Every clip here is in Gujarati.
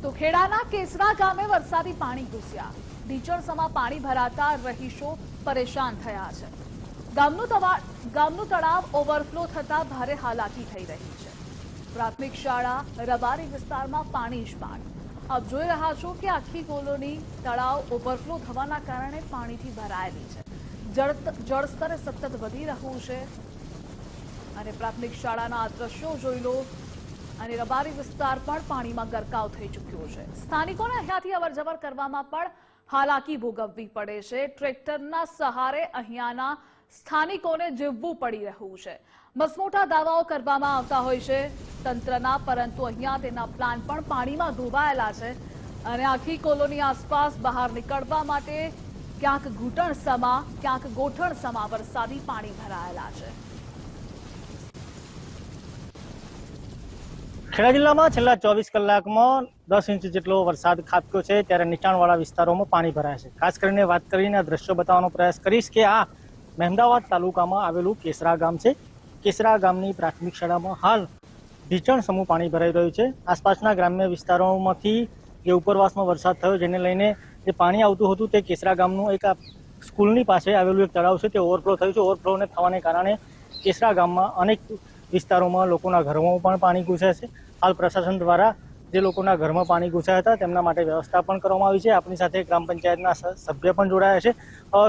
તો ખેડાના કેસરા ગામે વરસાદી પાણી ઘૂસ્યા. ઢીચણસમાં પાણી ભરાતા રહીશો પરેશાન થયા છે. ગામનું તળાવ ઓવરફ્લો થતા ભારે હાલાકી થઈ રહી છે. પ્રાથમિક શાળા રબારી વિસ્તારમાં પાણી જ પાણી. આપ જોઈ રહ્યા છો કે આખી કોલોની તળાવ ઓવરફ્લો થવાના કારણે પાણીથી ભરાયેલી છે. જળસ્તર સતત વધી રહ્યું છે અને પ્રાથમિક શાળાના આ દ્રશ્યો જોઈ લો અને રબારી વિસ્તાર પણ પાણીમાં ગરકાવ થઈ ચૂક્યો છે. સ્થાનિકોને અહીંયાથી અવરજવર કરવામાં પણ હાલાકી ભોગવવી પડે છે. ટ્રેક્ટરના સહારે અહીંયાના સ્થાનિકોને જીવવું પડી રહ્યું છે. મસમોટા દાવાઓ કરવામાં આવતા હોય છે તંત્રના, પરંતુ અહીંયા તેના પ્લાન પણ પાણીમાં ડૂબાયેલા છે અને આખી કોલોની આસપાસ બહાર નીકળવા માટે ક્યાંક ઘૂંટણ સમા ક્યાંક ગોઠણ સમા વરસાદી પાણી ભરાયેલા છે. ખેડા જિલ્લામાં છેલ્લા 24 કલાકમાં 10 ઇંચ જેટલો વરસાદ ખાબક્યો છે, ત્યારે નીચાણવાળા વિસ્તારોમાં પાણી ભરાયા છે. ખાસ કરીને વાત કરીને આ દ્રશ્યો બતાવવાનો પ્રયાસ કરીશ કે આ મહેમદાવાદ તાલુકામાં આવેલું કેસરા ગામ છે. કેસરા ગામની પ્રાથમિક શાળામાં હાલ ઢીચણ સમૂહ પાણી ભરાઈ રહ્યું છે. આસપાસના ગ્રામ્ય વિસ્તારોમાંથી જે ઉપરવાસમાં વરસાદ થયો જેને લઈને જે પાણી આવતું હતું તે કેસરા ગામનું એક સ્કૂલની પાસે આવેલું એક તળાવ છે તે ઓવરફ્લો થયું છે. ઓવરફ્લોને થવાને કારણે કેસરા ગામમાં અનેક વિસ્તારોમાં લોકોના ઘરોમાં પણ પાણી ઘૂસ્યા છે. હાલ પ્રશાસન દ્વારા જે લોકોના ઘરમાં પાણી ઘૂસ્યા હતા તેમના માટે વ્યવસ્થા પણ કરવામાં આવી છે. આપણી સાથે ગ્રામ પંચાયતના સભ્ય પણ જોડાયા છે.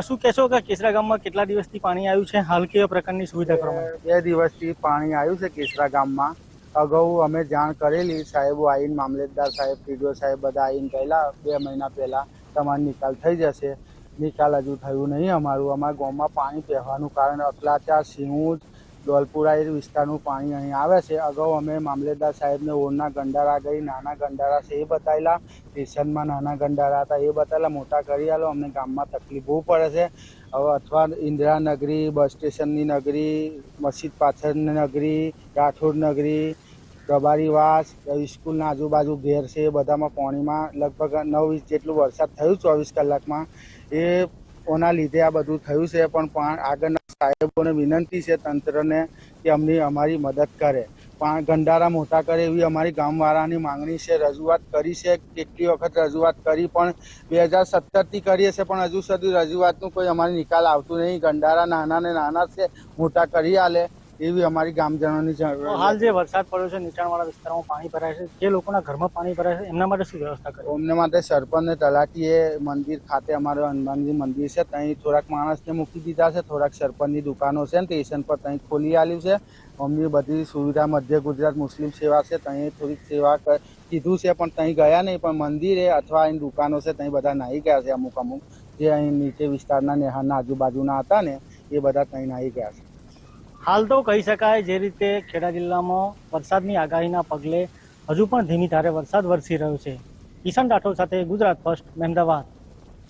શું કહેશો કે કેસરા ગામમાં કેટલા દિવસથી પાણી આવ્યું છે? હાલ કેવા પ્રકારની સુવિધા કરવામાં આવી? 2 દિવસથી પાણી આવ્યું છે કેસરા ગામમાં. અગાઉ અમે જાણ કરેલી, સાહેબો આવીને, મામલતદાર સાહેબ, પીડીઓ સાહેબ બધા આવીને ગયેલા 2 મહિના પહેલા તમારો નિકાલ થઈ જશે. નિકાલ હજુ થયું નહીં અમારું. અમારા ગામમાં પાણી પહેવાનું કારણ અકલાચા, સિંહુજ, ડોલપુરા એ વિસ્તારનું પાણી અહીં આવે છે. અગાઉ અમે મામલતદાર સાહેબને ઓરના ગંડારા ગઈ, નાના ગંડારા છે એ બતાવેલા, સ્ટેશનમાં નાના ગંડારા હતા એ બતાવેલા, મોટા કરી આલો. અમને ગામમાં તકલીફ બહુ પડે છે. હવે અથવા ઇન્દિરાનગરી, બસ સ્ટેશનની નગરી, મસ્જિદ પાછળની નગરી, રાઠોડ નગરી, રબારીવાસ, સ્કૂલના આજુબાજુ ઘેર છે એ બધામાં પાણીમાં લગભગ 9 ઇંચ જેટલું વરસાદ થયું 24 કલાકમાં. એ ઓના લીધે આ બધું થયું છે. પણ આગળના સાહેબોને વિનંતી છે તંત્રને કે અમારી મદદ કરે, ગંડારા મોટા કરે એવી અમારી ગામવાળાની માંગણી છે. રજૂઆત કરી છે, કેટલી વખત રજૂઆત કરી, પણ 2017થી કરીએ છે પણ હજુ સુધી રજૂઆતનું કોઈ અમારી નિકાલ આવતું નહીં. ગંડારા નાના ને નાના છે, મોટા કરી આલે એવી અમારી ગામજનોની જરૂર. હાલ જે વરસાદ પડ્યો છે નીચાણવાળા વિસ્તારોમાં પાણી ભરાય છે, જે લોકોના ઘરમાં પાણી ભરાય છે એમના માટે શું વ્યવસ્થા કરી? અમને માટે સરપંચ ને તલાટીએ મંદિર ખાતે અમારું હનુમાનજી મંદિર છે ત્યાં થોડાક માણસને મૂકી દીધા છે. થોડાક સરપંચની દુકાનો છે ને સ્ટેશન પર ત્યાં ખોલી આલ્યું છે. અમની બધી સુવિધા મધ્ય ગુજરાત મુસ્લિમ સેવા છે ત્યાં થોડીક સેવા કીધું છે પણ ત્યાં ગયા નહીં. પણ મંદિરે અથવા અહીં દુકાનો છે ત્યાં બધા નાહી ગયા છે. અમુક જે અહીં નીચે વિસ્તારના નેહાના આજુબાજુના હતા ને એ બધા ત્યાં નાહી ગયા છે. હાલ તો કહી શકાય જે રીતે ખેડા જિલ્લામાં વરસાદની આગાહીના પગલે હજુ પણ ધીમી ધારે વરસાદ વરસી રહ્યો છે. કિશન રાઠોડ સાથે ગુજરાત ફર્સ્ટ, મહેમદાવાદ.